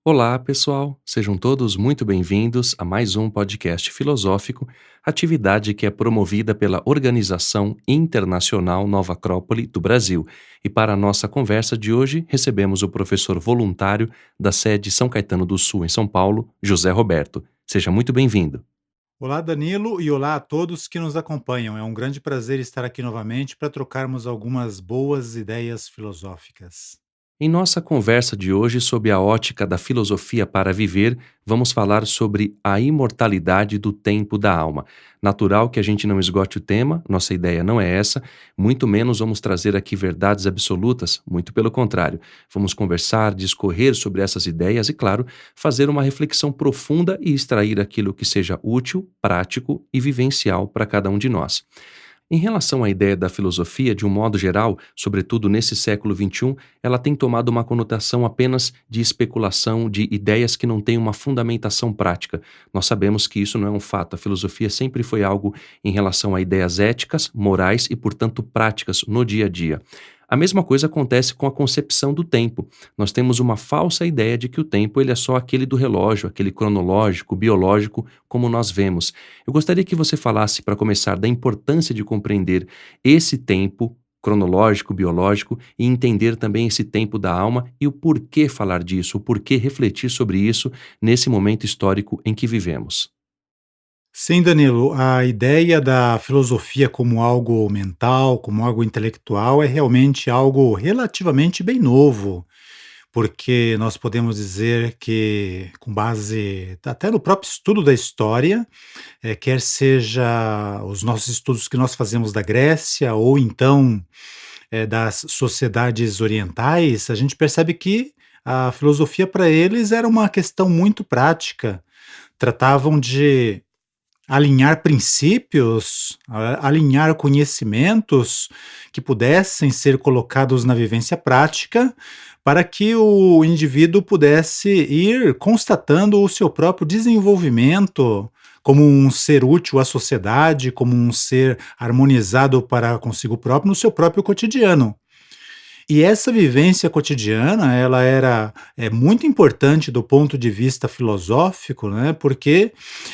Olá, pessoal! Sejam todos muito bem-vindos a mais um podcast filosófico, atividade que é promovida pela Organização Internacional Nova Acrópole do Brasil. E para a nossa conversa de hoje, recebemos o professor voluntário da sede São Caetano do Sul, em São Paulo, José Roberto. Seja muito bem-vindo. Olá, Danilo, e olá a todos que nos acompanham. É um grande prazer estar aqui novamente para trocarmos algumas boas ideias filosóficas. Em nossa conversa de hoje, sob a ótica da filosofia para viver, vamos falar sobre a imortalidade do tempo da alma. Natural que a gente não esgote o tema, nossa ideia não é essa, muito menos vamos trazer aqui verdades absolutas, muito pelo contrário. Vamos conversar, discorrer sobre essas ideias e, claro, fazer uma reflexão profunda e extrair aquilo que seja útil, prático e vivencial para cada um de nós. Em relação à ideia da filosofia, de um modo geral, sobretudo nesse século XXI, ela tem tomado uma conotação apenas de especulação, de ideias que não têm uma fundamentação prática. Nós sabemos que isso não é um fato. A filosofia sempre foi algo em relação a ideias éticas, morais e, portanto, práticas no dia a dia. A mesma coisa acontece com a concepção do tempo. Nós temos uma falsa ideia de que o tempo ele é só aquele do relógio, aquele cronológico, biológico, como nós vemos. Eu gostaria que você falasse, para começar, da importância de compreender esse tempo cronológico, biológico e entender também esse tempo da alma e o porquê falar disso, o porquê refletir sobre isso nesse momento histórico em que vivemos. Sim, Danilo, a ideia da filosofia como algo mental, como algo intelectual, é realmente algo relativamente bem novo, porque nós podemos dizer que, com base até no próprio estudo da história, quer seja os nossos estudos que nós fazemos da Grécia ou então das sociedades orientais, a gente percebe que a filosofia para eles era uma questão muito prática. Tratavam de alinhar princípios, alinhar conhecimentos que pudessem ser colocados na vivência prática, para que o indivíduo pudesse ir constatando o seu próprio desenvolvimento como um ser útil à sociedade, como um ser harmonizado para consigo próprio no seu próprio cotidiano. E essa vivência cotidiana, ela era muito importante do ponto de vista filosófico, né, porque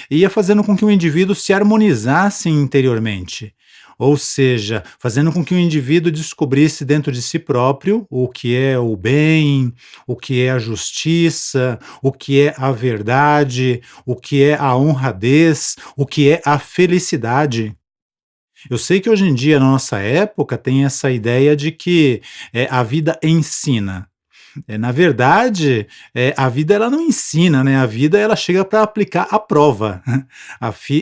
ia fazendo com que o indivíduo se harmonizasse interiormente. Ou seja, fazendo com que o indivíduo descobrisse dentro de si próprio o que é o bem, o que é a justiça, o que é a verdade, o que é a honradez, o que é a felicidade. Eu sei que hoje em dia, na nossa época, tem essa ideia de que a vida ensina. Na verdade, a vida ela não ensina, né? A vida ela chega para aplicar a prova.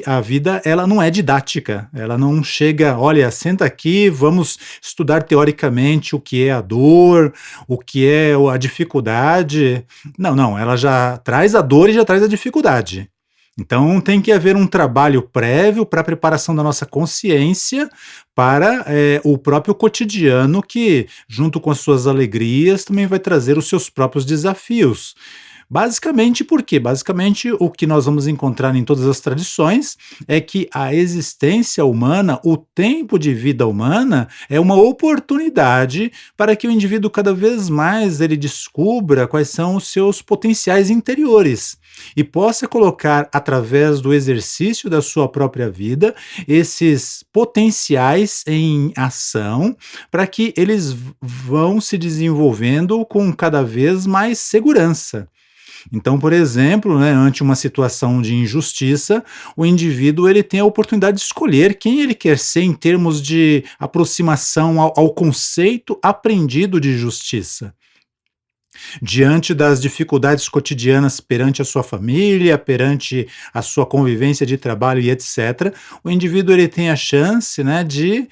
A vida ela não é didática. Ela não chega, olha, senta aqui, vamos estudar teoricamente o que é a dor, o que é a dificuldade. Não, não, ela já traz a dor e já traz a dificuldade. Então, tem que haver um trabalho prévio para a preparação da nossa consciência para o próprio cotidiano, que, junto com as suas alegrias, também vai trazer os seus próprios desafios. Basicamente, por quê? Basicamente, o que nós vamos encontrar em todas as tradições é que a existência humana, o tempo de vida humana, é uma oportunidade para que o indivíduo cada vez mais ele descubra quais são os seus potenciais interiores e possa colocar, através do exercício da sua própria vida, esses potenciais em ação para que eles vão se desenvolvendo com cada vez mais segurança. Então, por exemplo, né, ante uma situação de injustiça, o indivíduo ele tem a oportunidade de escolher quem ele quer ser em termos de aproximação ao conceito aprendido de justiça. Diante das dificuldades cotidianas perante a sua família, perante a sua convivência de trabalho e etc., o indivíduo ele tem a chance, né, de,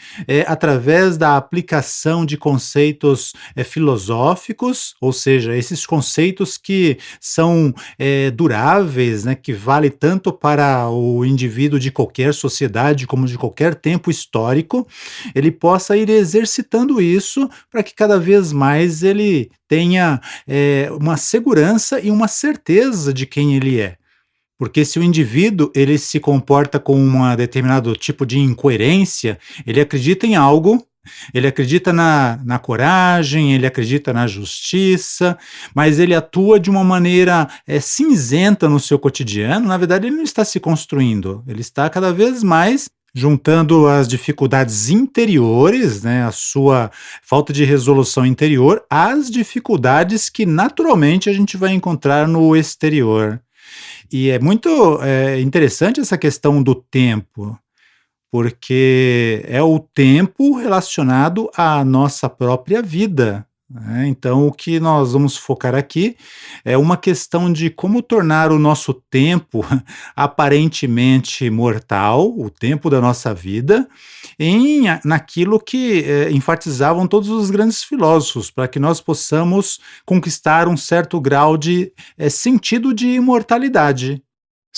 através da aplicação de conceitos filosóficos, ou seja, esses conceitos que são duráveis, né, que vale tanto para o indivíduo de qualquer sociedade como de qualquer tempo histórico, ele possa ir exercitando isso para que cada vez mais ele tenha uma segurança e uma certeza de quem ele é. Porque se o indivíduo ele se comporta com um determinado tipo de incoerência, ele acredita em algo, Ele acredita na coragem, ele acredita na justiça, mas ele atua de uma maneira, cinzenta no seu cotidiano. Na verdade, ele não está se construindo, ele está cada vez mais juntando as dificuldades interiores, né, a sua falta de resolução interior, às dificuldades que naturalmente a gente vai encontrar no exterior. E é muito, interessante essa questão do tempo, porque é o tempo relacionado à nossa própria vida, né. Então o que nós vamos focar aqui é uma questão de como tornar o nosso tempo aparentemente mortal, o tempo da nossa vida, naquilo que, enfatizavam todos os grandes filósofos, para que nós possamos conquistar um certo grau de, sentido de imortalidade.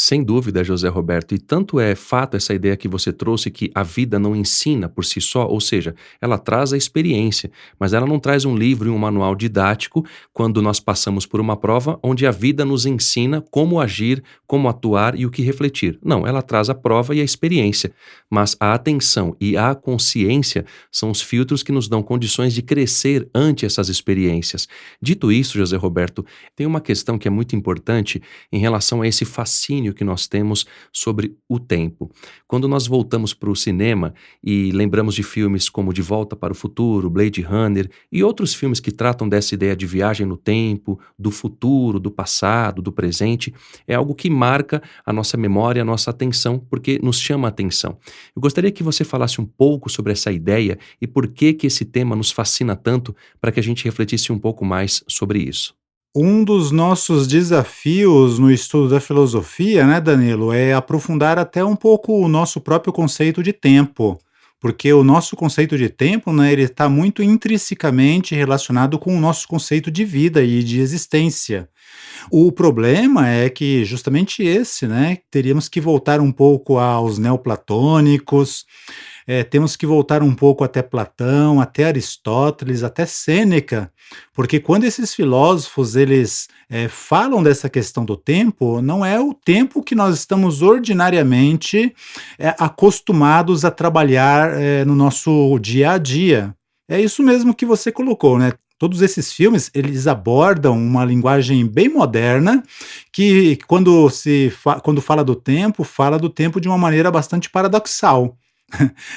Sem dúvida, José Roberto, e tanto é fato essa ideia que você trouxe que a vida não ensina por si só, ou seja, ela traz a experiência, mas ela não traz um livro e um manual didático quando nós passamos por uma prova onde a vida nos ensina como agir, como atuar e o que refletir. Não, ela traz a prova e a experiência, mas a atenção e a consciência são os filtros que nos dão condições de crescer ante essas experiências. Dito isso, José Roberto, tem uma questão que é muito importante em relação a esse fascínio que nós temos sobre o tempo. Quando nós voltamos para o cinema e lembramos de filmes como De Volta para o Futuro, Blade Runner e outros filmes que tratam dessa ideia de viagem no tempo, do futuro, do passado, do presente, é algo que marca a nossa memória, a nossa atenção, porque nos chama a atenção. Eu gostaria que você falasse um pouco sobre essa ideia e por que esse tema nos fascina tanto, para que a gente refletisse um pouco mais sobre isso. Um dos nossos desafios no estudo da filosofia, né, Danilo, é aprofundar até um pouco o nosso próprio conceito de tempo, porque o nosso conceito de tempo, né, ele está muito intrinsecamente relacionado com o nosso conceito de vida e de existência. O problema é que justamente esse, né, teríamos que voltar um pouco aos neoplatônicos, temos que voltar um pouco até Platão, até Aristóteles, até Sêneca, porque quando esses filósofos eles, falam dessa questão do tempo, não é o tempo que nós estamos ordinariamente, acostumados a trabalhar, no nosso dia a dia. É isso mesmo que você colocou, né. Todos esses filmes, eles abordam uma linguagem bem moderna, que quando fala do tempo de uma maneira bastante paradoxal,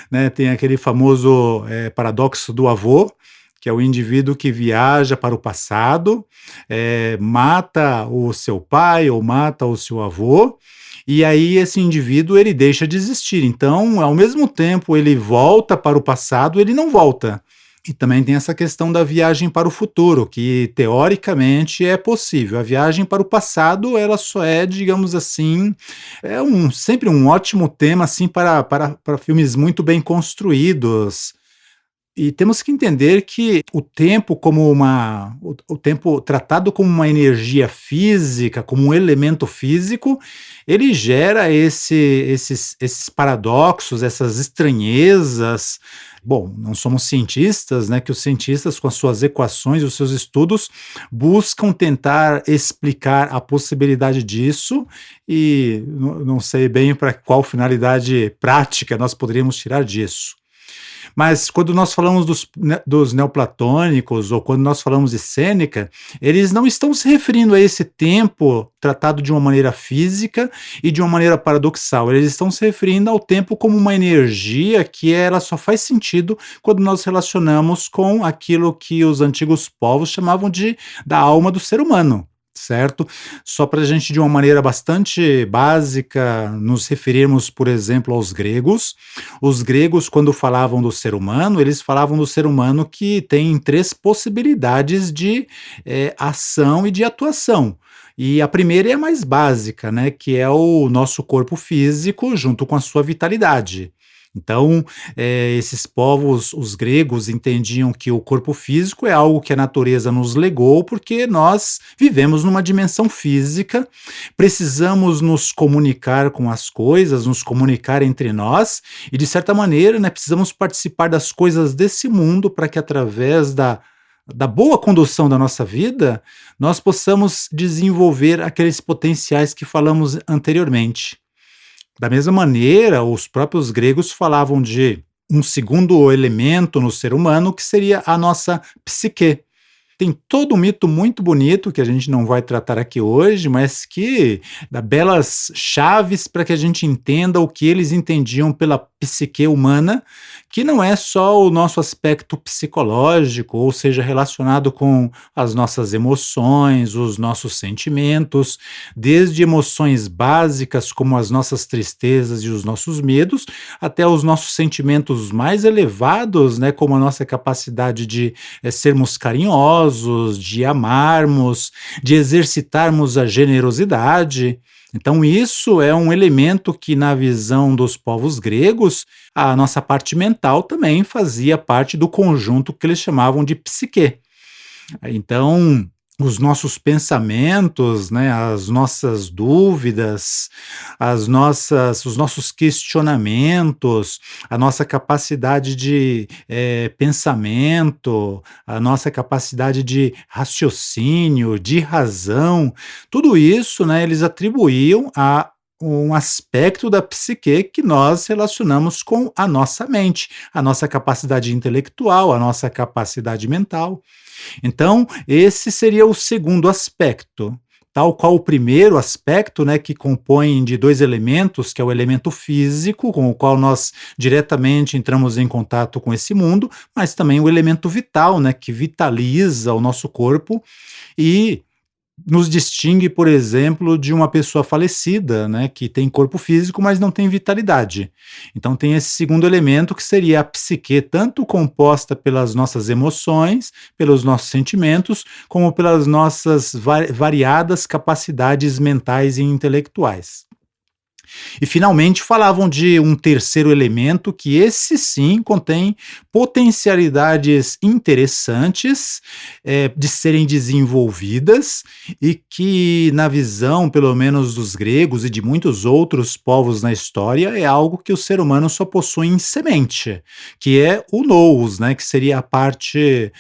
né. Tem aquele famoso, paradoxo do avô, que é o indivíduo que viaja para o passado, mata o seu pai ou mata o seu avô, e aí esse indivíduo ele deixa de existir. Então, ao mesmo tempo ele volta para o passado, ele não volta. E também tem essa questão da viagem para o futuro, que teoricamente é possível. A viagem para o passado, ela só é, digamos assim, sempre um ótimo tema assim para filmes muito bem construídos. E temos que entender que o tempo o tempo tratado como uma energia física, como um elemento físico, ele gera esses paradoxos, essas estranhezas. Bom, não somos cientistas, né, que os cientistas com as suas equações e os seus estudos buscam tentar explicar a possibilidade disso e não sei bem para qual finalidade prática nós poderíamos tirar disso. Mas quando nós falamos dos neoplatônicos ou quando nós falamos de Sêneca, eles não estão se referindo a esse tempo tratado de uma maneira física e de uma maneira paradoxal. Eles estão se referindo ao tempo como uma energia que ela só faz sentido quando nós relacionamos com aquilo que os antigos povos chamavam da alma do ser humano. Certo? Só para a gente, de uma maneira bastante básica, nos referirmos, por exemplo, aos gregos. Os gregos, quando falavam do ser humano, eles falavam do ser humano que tem três possibilidades de ação e de atuação. E a primeira é a mais básica, né, que é o nosso corpo físico junto com a sua vitalidade. Então, esses povos, os gregos, entendiam que o corpo físico é algo que a natureza nos legou, porque nós vivemos numa dimensão física, precisamos nos comunicar com as coisas, nos comunicar entre nós, e de certa maneira, né, precisamos participar das coisas desse mundo para que através da boa condução da nossa vida, nós possamos desenvolver aqueles potenciais que falamos anteriormente. Da mesma maneira, os próprios gregos falavam de um segundo elemento no ser humano, que seria a nossa psique. Tem todo um mito muito bonito que a gente não vai tratar aqui hoje, mas que dá belas chaves para que a gente entenda o que eles entendiam pela psique humana, que não é só o nosso aspecto psicológico, ou seja, relacionado com as nossas emoções, os nossos sentimentos, desde emoções básicas como as nossas tristezas e os nossos medos, até os nossos sentimentos mais elevados, né, como a nossa capacidade de sermos carinhosos, de amarmos, de exercitarmos a generosidade. Então, isso é um elemento que, na visão dos povos gregos, a nossa parte mental também fazia parte do conjunto que eles chamavam de psique. Então, os nossos pensamentos, né, as nossas dúvidas, os nossos questionamentos, a nossa capacidade de pensamento, a nossa capacidade de raciocínio, de razão, tudo isso, né, eles atribuíam a um aspecto da psique que nós relacionamos com a nossa mente, a nossa capacidade intelectual, a nossa capacidade mental. Então, esse seria o segundo aspecto. Tal qual o primeiro aspecto, né, que compõe de dois elementos, que é o elemento físico, com o qual nós diretamente entramos em contato com esse mundo, mas também o elemento vital, né, que vitaliza o nosso corpo e nos distingue, por exemplo, de uma pessoa falecida, né, que tem corpo físico, mas não tem vitalidade. Então tem esse segundo elemento que seria a psique, tanto composta pelas nossas emoções, pelos nossos sentimentos, como pelas nossas variadas capacidades mentais e intelectuais. E finalmente falavam de um terceiro elemento que esse sim contém potencialidades interessantes de serem desenvolvidas e que, na visão, pelo menos dos gregos e de muitos outros povos na história, é algo que o ser humano só possui em semente, que é o nous, né, que seria a parte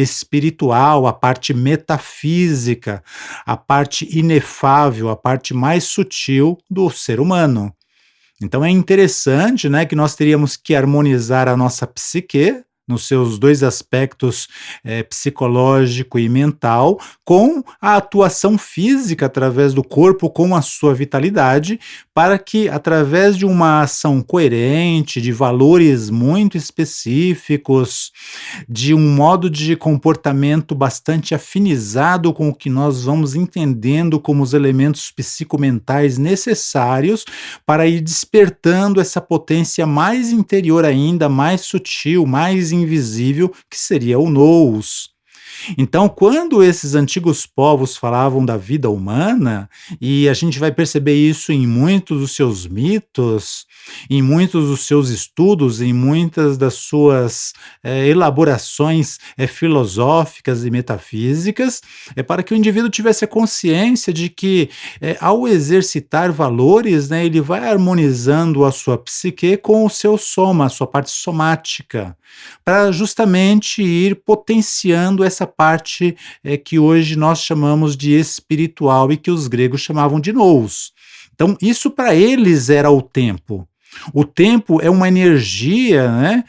espiritual, a parte metafísica, a parte inefável, a parte mais sutil do ser humano. Então é interessante, né, que nós teríamos que harmonizar a nossa psique, nos seus dois aspectos psicológico e mental, com a atuação física através do corpo, com a sua vitalidade, para que, através de uma ação coerente, de valores muito específicos, de um modo de comportamento bastante afinizado com o que nós vamos entendendo como os elementos psicomentais necessários para ir despertando essa potência mais interior ainda, mais sutil, mais invisível, que seria o nous. Então, quando esses antigos povos falavam da vida humana, e a gente vai perceber isso em muitos dos seus mitos, em muitos dos seus estudos, em muitas das suas elaborações filosóficas e metafísicas, é para que o indivíduo tivesse a consciência de que, ao exercitar valores, né, ele vai harmonizando a sua psique com o seu soma, a sua parte somática, para justamente ir potenciando essa parte que hoje nós chamamos de espiritual e que os gregos chamavam de nous. Então, isso para eles era o tempo. O tempo é uma energia, né,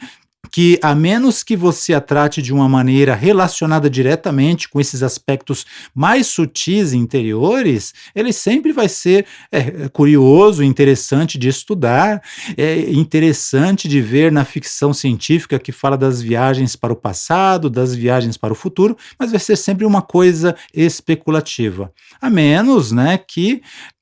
que, a menos que você a trate de uma maneira relacionada diretamente com esses aspectos mais sutis e interiores, ele sempre vai ser curioso, interessante de estudar, interessante de ver na ficção científica que fala das viagens para o passado, das viagens para o futuro, mas vai ser sempre uma coisa especulativa. A menos, né, que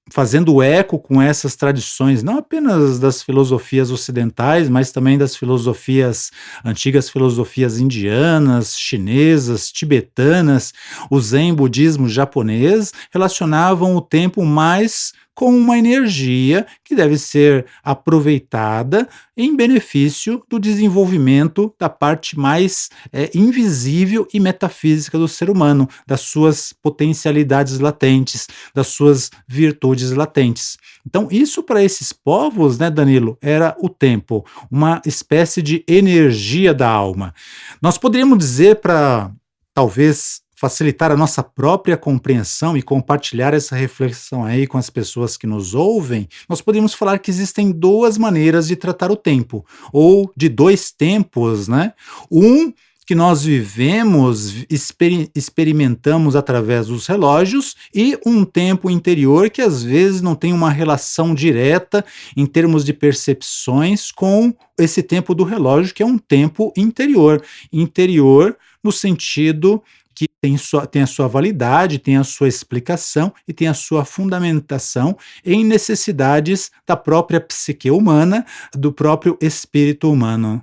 fazendo eco com essas tradições, não apenas das filosofias ocidentais, mas também das filosofias, antigas filosofias indianas, chinesas, tibetanas, o Zen budismo japonês, relacionavam o tempo mais com uma energia que deve ser aproveitada em benefício do desenvolvimento da parte mais invisível e metafísica do ser humano, das suas potencialidades latentes, das suas virtudes latentes. Então, isso para esses povos, né, Danilo, era o tempo, uma espécie de energia da alma. Nós poderíamos dizer, para talvez facilitar a nossa própria compreensão e compartilhar essa reflexão aí com as pessoas que nos ouvem, nós podemos falar que existem duas maneiras de tratar o tempo, ou de dois tempos, né? Um que nós vivemos, experimentamos através dos relógios, e um tempo interior que às vezes não tem uma relação direta em termos de percepções com esse tempo do relógio, que é um tempo interior. Interior no sentido que tem a sua validade, tem a sua explicação e tem a sua fundamentação em necessidades da própria psique humana, do próprio espírito humano.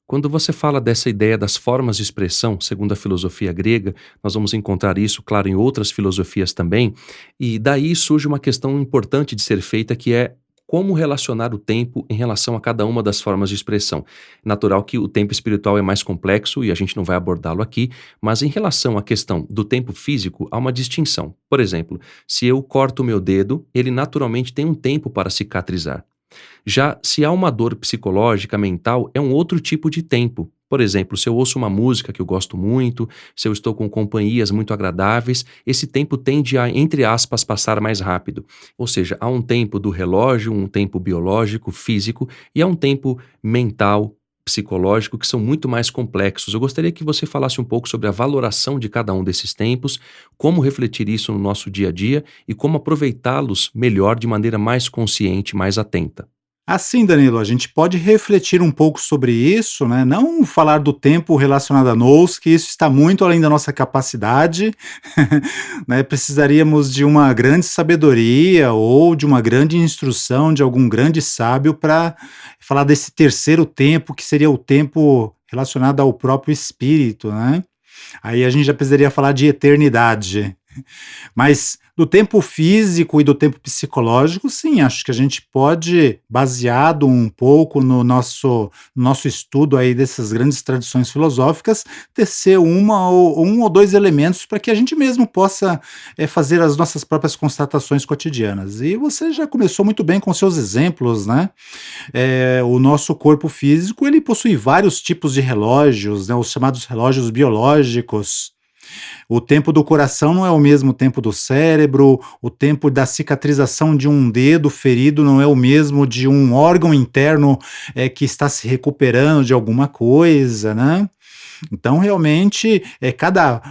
Quando você fala dessa ideia das formas de expressão, segundo a filosofia grega, nós vamos encontrar isso, claro, em outras filosofias também, e daí surge uma questão importante de ser feita, que é como relacionar o tempo em relação a cada uma das formas de expressão. Natural que o tempo espiritual é mais complexo e a gente não vai abordá-lo aqui, mas em relação à questão do tempo físico, há uma distinção. Por exemplo, se eu corto o meu dedo, ele naturalmente tem um tempo para cicatrizar. Já se há uma dor psicológica, mental, é um outro tipo de tempo. Por exemplo, se eu ouço uma música que eu gosto muito, se eu estou com companhias muito agradáveis, esse tempo tende a, entre aspas, passar mais rápido. Ou seja, há um tempo do relógio, um tempo biológico, físico, e há um tempo mental, psicológico, que são muito mais complexos. Eu gostaria que você falasse um pouco sobre a valoração de cada um desses tempos, como refletir isso no nosso dia a dia e como aproveitá-los melhor de maneira mais consciente, mais atenta. Assim, Danilo, a gente pode refletir um pouco sobre isso, né? Não falar do tempo relacionado a nós, que isso está muito além da nossa capacidade, né? Precisaríamos de uma grande sabedoria ou de uma grande instrução de algum grande sábio para falar desse terceiro tempo, que seria o tempo relacionado ao próprio espírito, né? Aí a gente já precisaria falar de eternidade. Mas do tempo físico e do tempo psicológico, sim, acho que a gente pode, baseado um pouco no nosso estudo aí dessas grandes tradições filosóficas, tecer um ou dois elementos para que a gente mesmo possa fazer as nossas próprias constatações cotidianas. E você já começou muito bem com seus exemplos, né? O nosso corpo físico, ele possui vários tipos de relógios, né? Os chamados relógios biológicos. O tempo do coração não é o mesmo tempo do cérebro, o tempo da cicatrização de um dedo ferido não é o mesmo de um órgão interno que está se recuperando de alguma coisa, né? Então, realmente,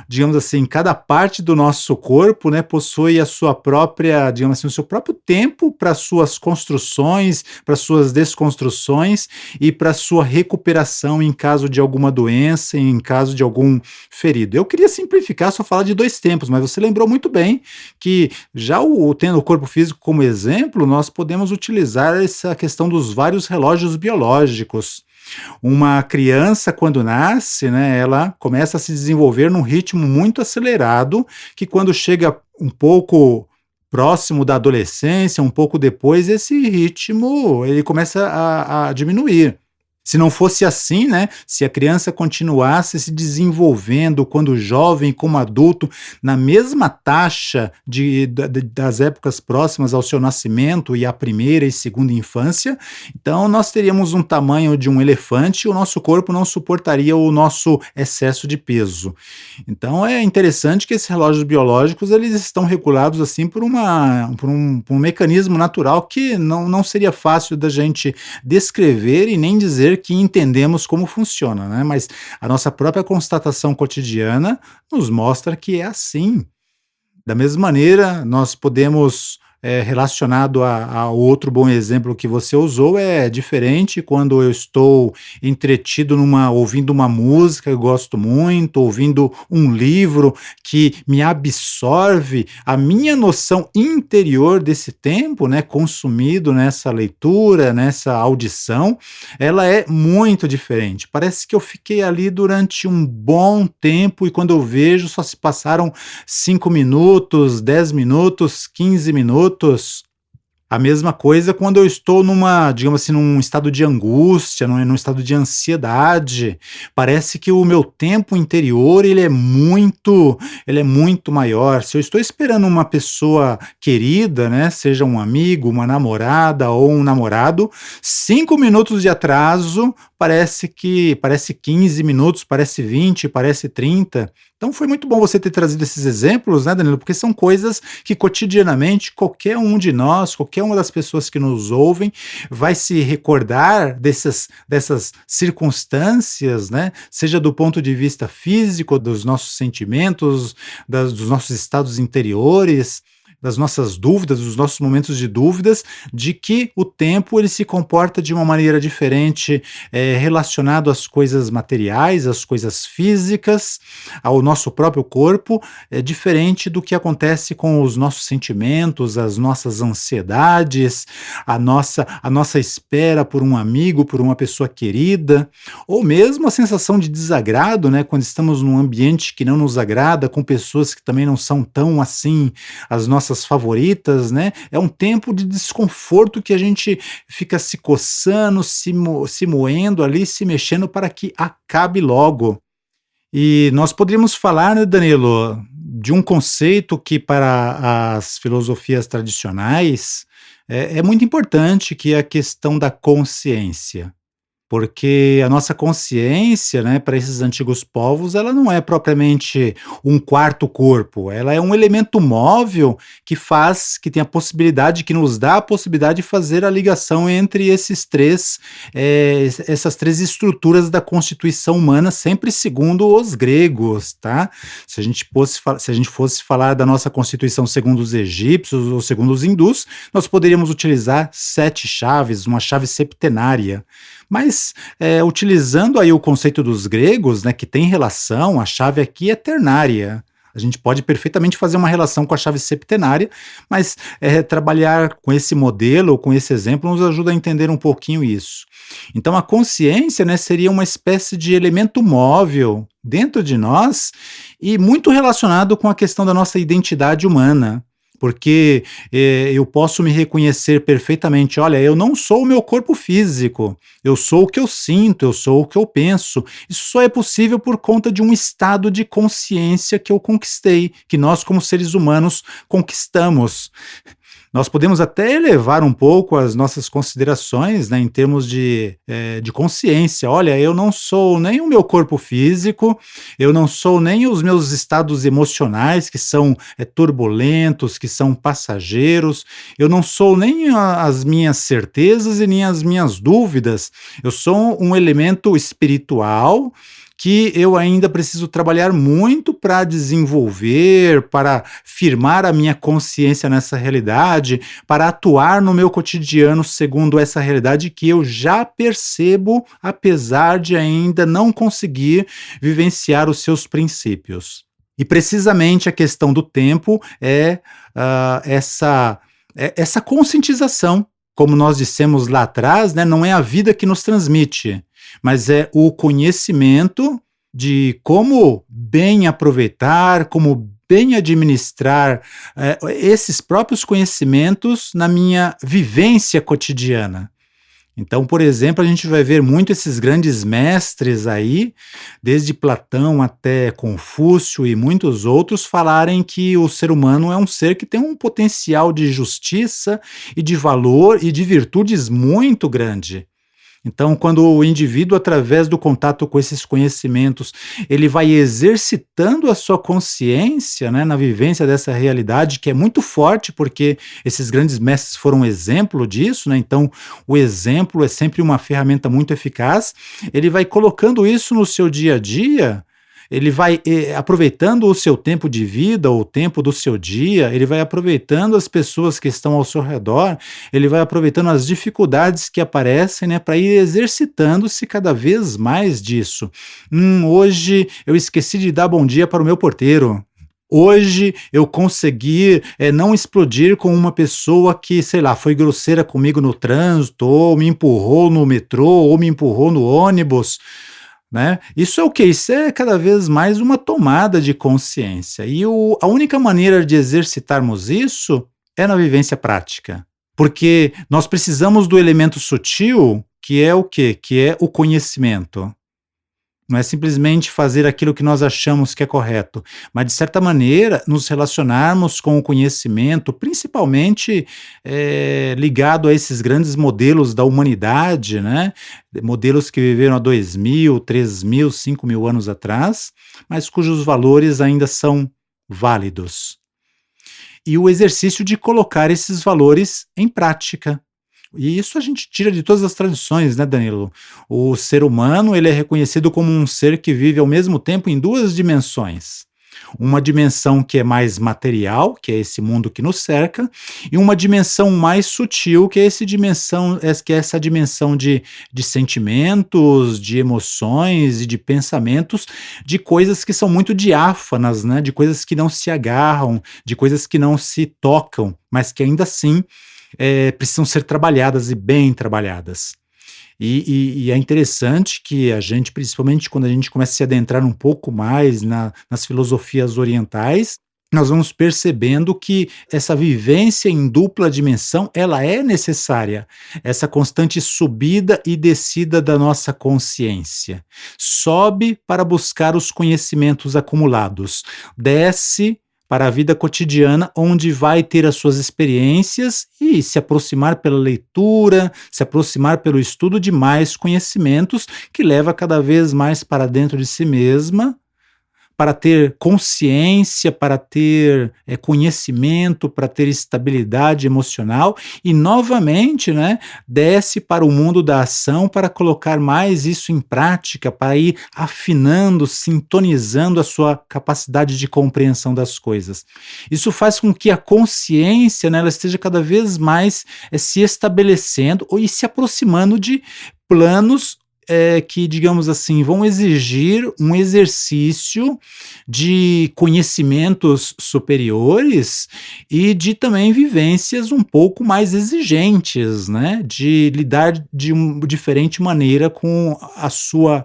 digamos assim, cada parte do nosso corpo, né, possui a sua própria, digamos assim, o seu próprio tempo para suas construções, para suas desconstruções e para sua recuperação em caso de alguma doença, em caso de algum ferido. Eu queria simplificar, só falar de dois tempos, mas você lembrou muito bem que já tendo o corpo físico como exemplo, nós podemos utilizar essa questão dos vários relógios biológicos. Uma criança, quando nasce, né, ela começa a se desenvolver num ritmo muito acelerado, que quando chega um pouco próximo da adolescência, um pouco depois, esse ritmo ele começa a diminuir. Se não fosse assim, né, se a criança continuasse se desenvolvendo quando jovem como adulto, na mesma taxa das épocas próximas ao seu nascimento e à primeira e segunda infância, então nós teríamos um tamanho de um elefante e o nosso corpo não suportaria o nosso excesso de peso. Então é interessante que esses relógios biológicos eles estão regulados assim por um mecanismo natural que não seria fácil da gente descrever e nem dizer que entendemos como funciona, né? Mas a nossa própria constatação cotidiana nos mostra que é assim. Da mesma maneira, nós podemos, relacionado a outro bom exemplo que você usou, é diferente quando eu estou entretido ouvindo uma música que eu gosto muito, ouvindo um livro que me absorve, a minha noção interior desse tempo, né, consumido nessa leitura, nessa audição, ela é muito diferente. Parece que eu fiquei ali durante um bom tempo e quando eu vejo só se passaram 5 minutos, 10 minutos, 15 minutos. A mesma coisa quando eu estou numa, digamos assim, num estado de angústia, num estado de ansiedade. Parece que o meu tempo interior, ele é muito maior. Se eu estou esperando uma pessoa querida, né, seja um amigo, uma namorada ou um namorado, 5 minutos de atraso parece 15 minutos, parece 20, parece 30. Então foi muito bom você ter trazido esses exemplos, né, Danilo? Porque são coisas que cotidianamente qualquer um de nós, qualquer uma das pessoas que nos ouvem, vai se recordar dessas circunstâncias, né? Seja do ponto de vista físico, dos nossos sentimentos, dos nossos estados interiores, das nossas dúvidas, dos nossos momentos de dúvidas, de que o tempo ele se comporta de uma maneira diferente, relacionado às coisas materiais, às coisas físicas, ao nosso próprio corpo, é diferente do que acontece com os nossos sentimentos, as nossas ansiedades, a nossa espera por um amigo, por uma pessoa querida, ou mesmo a sensação de desagrado, né, quando estamos num ambiente que não nos agrada, com pessoas que também não são tão assim as nossas favoritas, né? É um tempo de desconforto que a gente fica se coçando, se moendo ali, se mexendo para que acabe logo. E nós poderíamos falar, né, Danilo, de um conceito que para as filosofias tradicionais é muito importante, que é a questão da consciência. Porque a nossa consciência, né, para esses antigos povos, ela não é propriamente um quarto corpo, ela é um elemento móvel que tem a possibilidade, que nos dá a possibilidade de fazer a ligação entre essas três estruturas da constituição humana, sempre segundo os gregos, tá? Se a gente fosse falar da nossa constituição segundo os egípcios ou segundo os hindus, nós poderíamos utilizar 7 chaves, uma chave septenária. Mas, utilizando aí o conceito dos gregos, né, que tem relação, a chave aqui é ternária. A gente pode perfeitamente fazer uma relação com a chave septenária, mas trabalhar com esse modelo, com esse exemplo, nos ajuda a entender um pouquinho isso. Então, a consciência, né, seria uma espécie de elemento móvel dentro de nós e muito relacionado com a questão da nossa identidade humana. Porque eu posso me reconhecer perfeitamente, olha, eu não sou o meu corpo físico, eu sou o que eu sinto, eu sou o que eu penso. Isso só é possível por conta de um estado de consciência que eu conquistei, que nós como seres humanos conquistamos. Nós podemos até elevar um pouco as nossas considerações, né, em termos de consciência. Olha, eu não sou nem o meu corpo físico, eu não sou nem os meus estados emocionais, que são turbulentos, que são passageiros, eu não sou nem as minhas certezas e nem as minhas dúvidas. Eu sou um elemento espiritual que eu ainda preciso trabalhar muito para desenvolver, para firmar a minha consciência nessa realidade, para atuar no meu cotidiano segundo essa realidade que eu já percebo, apesar de ainda não conseguir vivenciar os seus princípios. E precisamente a questão do tempo é essa conscientização. Como nós dissemos lá atrás, né, não é a vida que nos transmite, mas é o conhecimento de como bem aproveitar, como bem administrar esses próprios conhecimentos na minha vivência cotidiana. Então, por exemplo, a gente vai ver muito esses grandes mestres aí, desde Platão até Confúcio e muitos outros, falarem que o ser humano é um ser que tem um potencial de justiça e de valor e de virtudes muito grande. Então, quando o indivíduo, através do contato com esses conhecimentos, ele vai exercitando a sua consciência, né, na vivência dessa realidade, que é muito forte, porque esses grandes mestres foram um exemplo disso, né? Então, o exemplo é sempre uma ferramenta muito eficaz. Ele vai colocando isso no seu dia a dia. Ele vai aproveitando o seu tempo de vida, o tempo do seu dia, ele vai aproveitando as pessoas que estão ao seu redor, ele vai aproveitando as dificuldades que aparecem, né, para ir exercitando-se cada vez mais disso. Hoje eu esqueci de dar bom dia para o meu porteiro. Hoje eu consegui não explodir com uma pessoa que, sei lá, foi grosseira comigo no trânsito, ou me empurrou no metrô, ou me empurrou no ônibus. Né? Isso é o quê? Isso é cada vez mais uma tomada de consciência. E a única maneira de exercitarmos isso é na vivência prática. Porque nós precisamos do elemento sutil, que é o quê? Que é o conhecimento. Não é simplesmente fazer aquilo que nós achamos que é correto, mas de certa maneira nos relacionarmos com o conhecimento, principalmente ligado a esses grandes modelos da humanidade, né? Modelos que viveram há 2.000, 3.000, 5.000 anos atrás, mas cujos valores ainda são válidos. E o exercício de colocar esses valores em prática. E isso a gente tira de todas as tradições, né, Danilo? O ser humano, ele é reconhecido como um ser que vive ao mesmo tempo em duas dimensões. Uma dimensão que é mais material, que é esse mundo que nos cerca, e uma dimensão mais sutil, que é, essa dimensão de sentimentos, de emoções e de pensamentos, de coisas que são muito diáfanas, né? De coisas que não se agarram, de coisas que não se tocam, mas que ainda assim precisam ser trabalhadas e bem trabalhadas. E é interessante que a gente, principalmente quando a gente começa a se adentrar um pouco mais nas filosofias orientais, nós vamos percebendo que essa vivência em dupla dimensão, ela é necessária, essa constante subida e descida da nossa consciência. Sobe para buscar os conhecimentos acumulados, desce para a vida cotidiana, onde vai ter as suas experiências e se aproximar pela leitura, se aproximar pelo estudo de mais conhecimentos, que leva cada vez mais para dentro de si mesma, para ter consciência, para ter conhecimento, para ter estabilidade emocional e, novamente, né, desce para o mundo da ação para colocar mais isso em prática, para ir afinando, sintonizando a sua capacidade de compreensão das coisas. Isso faz com que a consciência, né, ela esteja cada vez mais se estabelecendo e se aproximando de planos que, digamos assim, vão exigir um exercício de conhecimentos superiores e de também vivências um pouco mais exigentes, né? De lidar de uma diferente maneira com a sua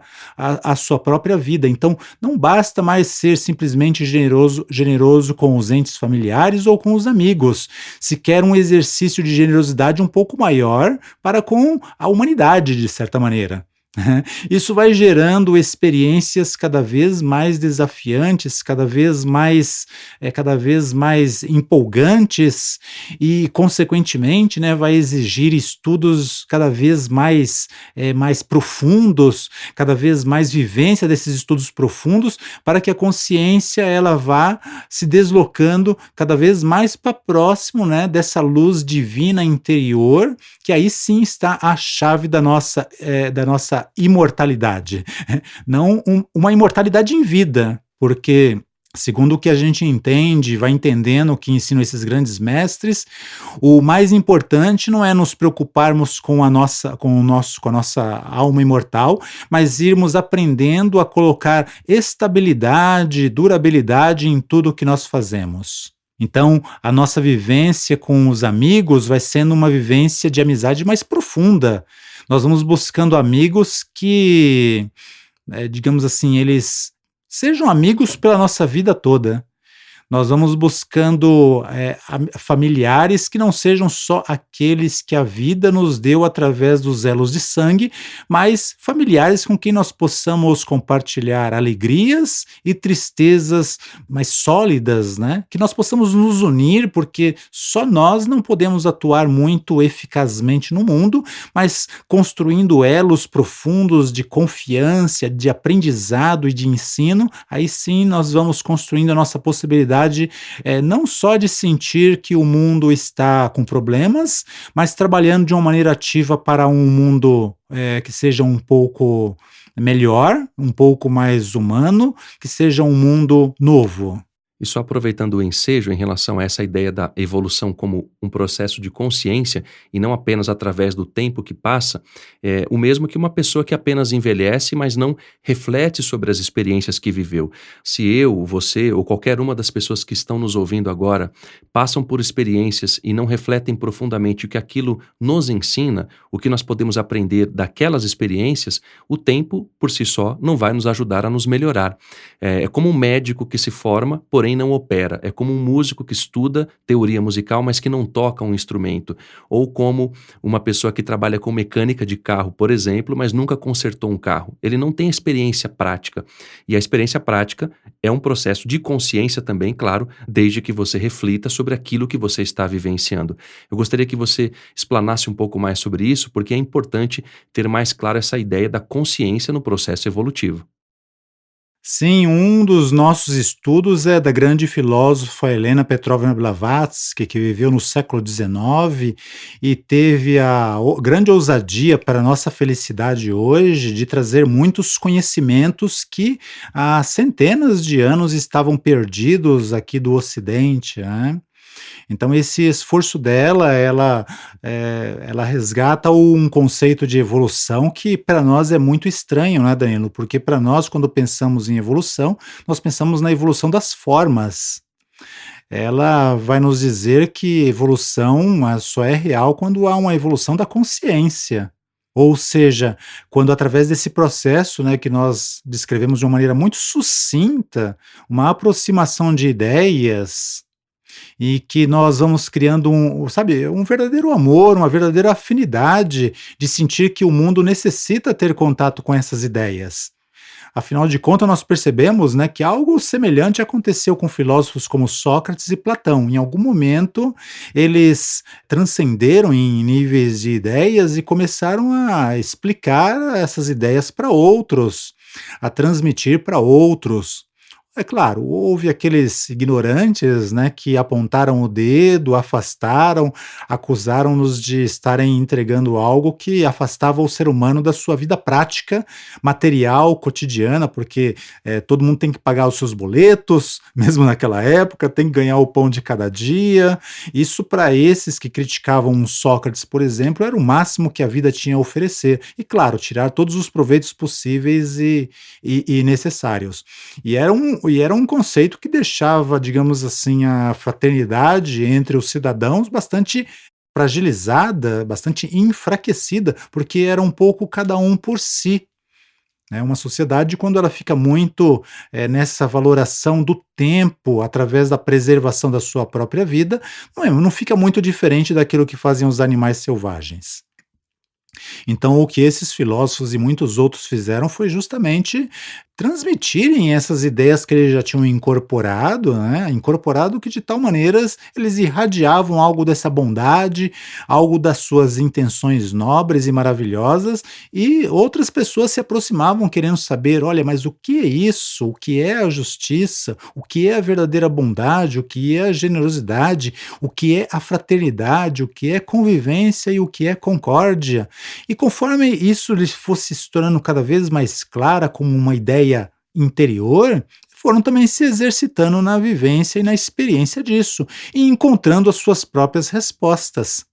própria vida. Então, não basta mais ser simplesmente generoso com os entes familiares ou com os amigos. Se quer um exercício de generosidade um pouco maior para com a humanidade, de certa maneira. Isso vai gerando experiências cada vez mais desafiantes, cada vez mais empolgantes e, consequentemente, né, vai exigir estudos cada vez mais profundos, cada vez mais vivência desses estudos profundos, para que a consciência ela vá se deslocando cada vez mais para próximo, né, dessa luz divina interior, que aí sim está a chave da nossa imortalidade. Não uma imortalidade em vida, porque, segundo o que a gente entende, vai entendendo o que ensinam esses grandes mestres, o mais importante não é nos preocuparmos com a nossa alma imortal, mas irmos aprendendo a colocar estabilidade, durabilidade em tudo o que nós fazemos. Então, a nossa vivência com os amigos vai sendo uma vivência de amizade mais profunda. Nós vamos buscando amigos que, digamos assim, eles sejam amigos pela nossa vida toda. Nós vamos buscando familiares que não sejam só aqueles que a vida nos deu através dos elos de sangue, mas familiares com quem nós possamos compartilhar alegrias e tristezas mais sólidas, né? Que nós possamos nos unir, porque só nós não podemos atuar muito eficazmente no mundo, mas construindo elos profundos de confiança, de aprendizado e de ensino, aí sim nós vamos construindo a nossa possibilidade não só de sentir que o mundo está com problemas, mas trabalhando de uma maneira ativa para um mundo que seja um pouco melhor, um pouco mais humano, que seja um mundo novo. E só aproveitando o ensejo em relação a essa ideia da evolução como um processo de consciência e não apenas através do tempo que passa, é o mesmo que uma pessoa que apenas envelhece, mas não reflete sobre as experiências que viveu. Se eu, você ou qualquer uma das pessoas que estão nos ouvindo agora passam por experiências e não refletem profundamente o que aquilo nos ensina, o que nós podemos aprender daquelas experiências, o tempo, por si só, não vai nos ajudar a nos melhorar. É como um médico que se forma, porém também não opera. É como um músico que estuda teoria musical, mas que não toca um instrumento. Ou como uma pessoa que trabalha com mecânica de carro, por exemplo, mas nunca consertou um carro. Ele não tem experiência prática. E a experiência prática é um processo de consciência também, claro, desde que você reflita sobre aquilo que você está vivenciando. Eu gostaria que você explanasse um pouco mais sobre isso, porque é importante ter mais claro essa ideia da consciência no processo evolutivo. Sim, um dos nossos estudos é da grande filósofa Helena Petrovna Blavatsky, que viveu no século XIX e teve a grande ousadia, para a nossa felicidade hoje, de trazer muitos conhecimentos que há centenas de anos estavam perdidos aqui do Ocidente, né? Então esse esforço dela, ela resgata um conceito de evolução que para nós é muito estranho, né, Danilo? Porque para nós, quando pensamos em evolução, nós pensamos na evolução das formas. Ela vai nos dizer que evolução, só é real quando há uma evolução da consciência. Ou seja, quando através desse processo, né, que nós descrevemos de uma maneira muito sucinta, uma aproximação de ideias, e que nós vamos criando sabe, um verdadeiro amor, uma verdadeira afinidade de sentir que o mundo necessita ter contato com essas ideias. Afinal de contas, nós percebemos, né, que algo semelhante aconteceu com filósofos como Sócrates e Platão. Em algum momento, eles transcenderam em níveis de ideias e começaram a explicar essas ideias para outros, a transmitir para outros. É claro, houve aqueles ignorantes, né, que apontaram o dedo, afastaram, acusaram-nos de estarem entregando algo que afastava o ser humano da sua vida prática, material, cotidiana, porque todo mundo tem que pagar os seus boletos, mesmo naquela época, tem que ganhar o pão de cada dia. Isso, para esses que criticavam um Sócrates, por exemplo, era o máximo que a vida tinha a oferecer. E claro, tirar todos os proveitos possíveis e necessários. E era um conceito que deixava, digamos assim, a fraternidade entre os cidadãos bastante fragilizada, bastante enfraquecida, porque era um pouco cada um por si, né? Uma sociedade, quando ela fica muito nessa valoração do tempo, através da preservação da sua própria vida, não fica muito diferente daquilo que faziam os animais selvagens. Então, o que esses filósofos e muitos outros fizeram foi justamente transmitirem essas ideias que eles já tinham incorporado, né? Incorporado que de tal maneira eles irradiavam algo dessa bondade, algo das suas intenções nobres e maravilhosas, e outras pessoas se aproximavam querendo saber, olha, mas o que é isso? O que é a justiça? O que é a verdadeira bondade? O que é a generosidade? O que é a fraternidade? O que é convivência e o que é concórdia? E conforme isso lhes fosse se tornando cada vez mais clara como uma ideia interior, foram também se exercitando na vivência e na experiência disso, e encontrando as suas próprias respostas.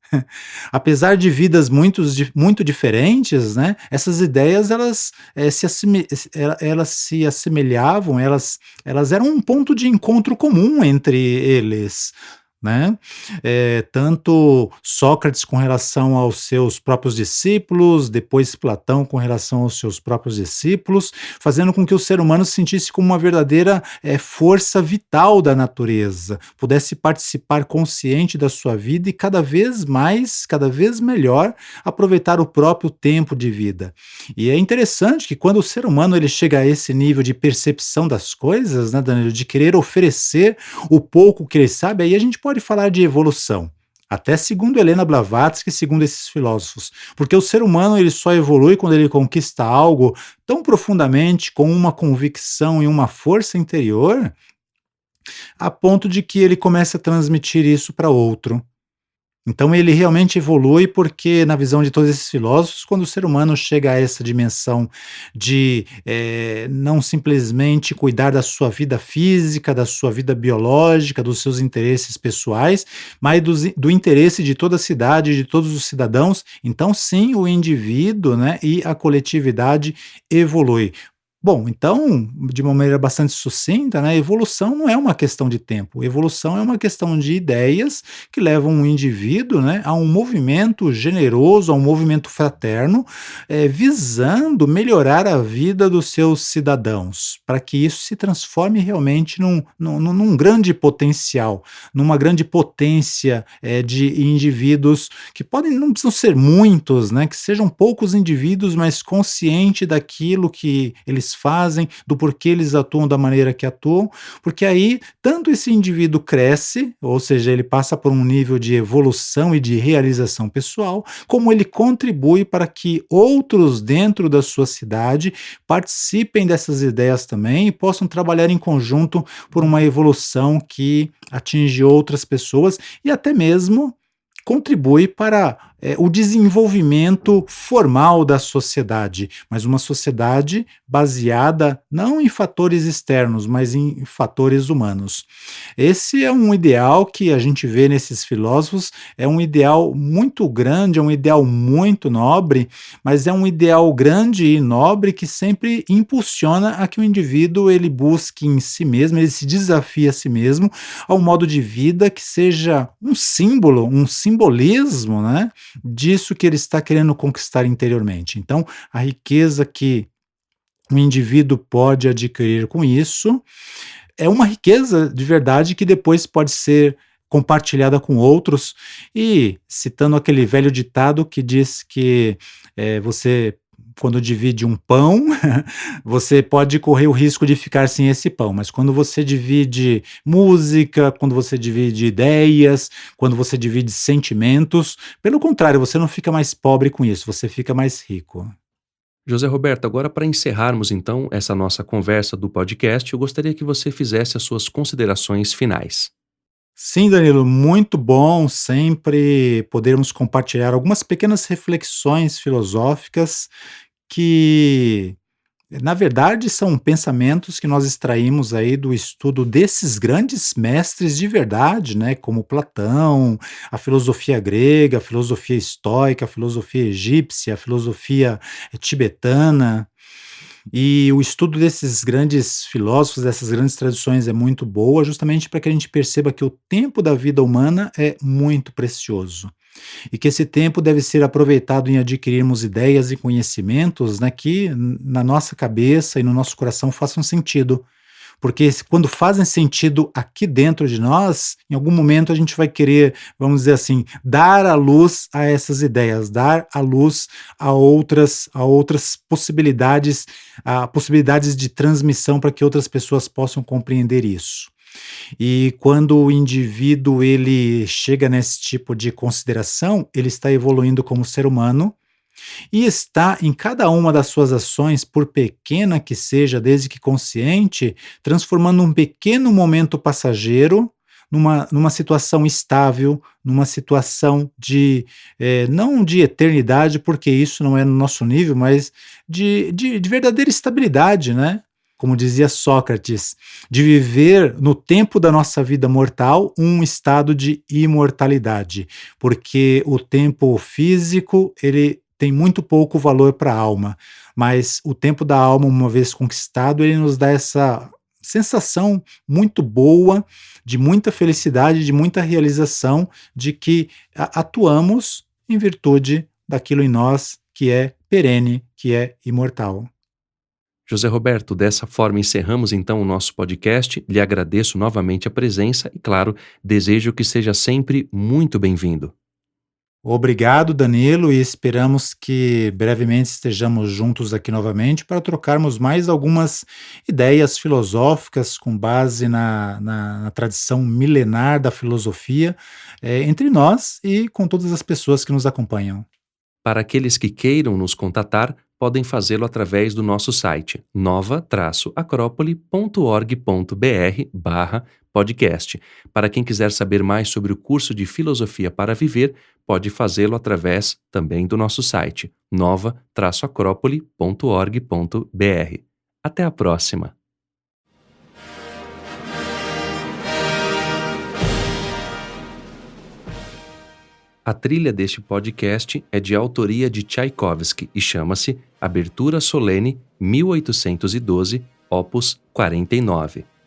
Apesar de vidas muito diferentes, né, essas ideias elas se assemelhavam, elas eram um ponto de encontro comum entre eles, né? Tanto Sócrates com relação aos seus próprios discípulos, depois Platão com relação aos seus próprios discípulos, fazendo com que o ser humano se sentisse como uma verdadeira força vital da natureza, pudesse participar consciente da sua vida e cada vez mais, cada vez melhor, aproveitar o próprio tempo de vida. E é interessante que quando o ser humano ele chega a esse nível de percepção das coisas, né, Danilo, de querer oferecer o pouco que ele sabe, aí a gente pode falar de evolução. Até segundo Helena Blavatsky, segundo esses filósofos. Porque o ser humano ele só evolui quando ele conquista algo tão profundamente, com uma convicção e uma força interior, a ponto de que ele comece a transmitir isso para outro. Então ele realmente evolui porque, na visão de todos esses filósofos, quando o ser humano chega a essa dimensão de não simplesmente cuidar da sua vida física, da sua vida biológica, dos seus interesses pessoais, mas do interesse de toda a cidade, de todos os cidadãos, então sim, o indivíduo, né, e a coletividade evolui. Bom, então, de uma maneira bastante sucinta, né, evolução não é uma questão de tempo, evolução é uma questão de ideias que levam um indivíduo, né, a um movimento generoso, a um movimento fraterno, visando melhorar a vida dos seus cidadãos, para que isso se transforme realmente num grande potencial, numa grande potência, de indivíduos que podem não precisam ser muitos, né, que sejam poucos indivíduos, mas consciente daquilo que eles fazem, do porquê eles atuam da maneira que atuam, porque aí tanto esse indivíduo cresce, ou seja, ele passa por um nível de evolução e de realização pessoal, como ele contribui para que outros dentro da sua cidade participem dessas ideias também e possam trabalhar em conjunto por uma evolução que atinge outras pessoas e até mesmo contribui para o desenvolvimento formal da sociedade, mas uma sociedade baseada não em fatores externos, mas em fatores humanos. Esse é um ideal que a gente vê nesses filósofos, é um ideal muito grande, é um ideal muito nobre, mas é um ideal grande e nobre que sempre impulsiona a que o indivíduo ele busque em si mesmo, ele se desafie a si mesmo a um modo de vida que seja um símbolo, um simbolismo, né, disso que ele está querendo conquistar interiormente. Então, a riqueza que o indivíduo pode adquirir com isso é uma riqueza de verdade que depois pode ser compartilhada com outros. E citando aquele velho ditado que diz que você quando divide um pão, você pode correr o risco de ficar sem esse pão, mas quando você divide música, quando você divide ideias, quando você divide sentimentos, pelo contrário, você não fica mais pobre com isso, você fica mais rico. José Roberto, agora para encerrarmos então essa nossa conversa do podcast, eu gostaria que você fizesse as suas considerações finais. Sim, Danilo, muito bom sempre podermos compartilhar algumas pequenas reflexões filosóficas que, na verdade, são pensamentos que nós extraímos aí do estudo desses grandes mestres de verdade, né, como Platão, a filosofia grega, a filosofia estoica, a filosofia egípcia, a filosofia tibetana. E o estudo desses grandes filósofos, dessas grandes tradições é muito boa, justamente para que a gente perceba que o tempo da vida humana é muito precioso e que esse tempo deve ser aproveitado em adquirirmos ideias e conhecimentos, né, que na nossa cabeça e no nosso coração façam sentido. Porque quando fazem sentido aqui dentro de nós, em algum momento a gente vai querer, vamos dizer assim, dar a luz a essas ideias, dar a luz a outras possibilidades, a possibilidades de transmissão para que outras pessoas possam compreender isso. E quando o indivíduo ele chega nesse tipo de consideração, ele está evoluindo como ser humano e está em cada uma das suas ações, por pequena que seja, desde que consciente, transformando um pequeno momento passageiro numa situação estável, numa situação de, não de eternidade, porque isso não é no nosso nível, mas de verdadeira estabilidade, né? Como dizia Sócrates, de viver no tempo da nossa vida mortal um estado de imortalidade, porque o tempo físico, ele tem muito pouco valor para a alma, mas o tempo da alma, uma vez conquistado, ele nos dá essa sensação muito boa, de muita felicidade, de muita realização, de que atuamos em virtude daquilo em nós que é perene, que é imortal. José Roberto, dessa forma encerramos então o nosso podcast. Lhe agradeço novamente a presença e, claro, desejo que seja sempre muito bem-vindo. Obrigado, Danilo, e esperamos que brevemente estejamos juntos aqui novamente para trocarmos mais algumas ideias filosóficas com base na tradição milenar da filosofia, entre nós e com todas as pessoas que nos acompanham. Para aqueles que queiram nos contatar, podem fazê-lo através do nosso site nova-acrópole.org.br/podcast. Para quem quiser saber mais sobre o curso de Filosofia para Viver, pode fazê-lo através também do nosso site nova-acrópole.org.br. Até a próxima! A trilha deste podcast é de autoria de Tchaikovsky e chama-se Abertura Solene, 1812, Opus 49.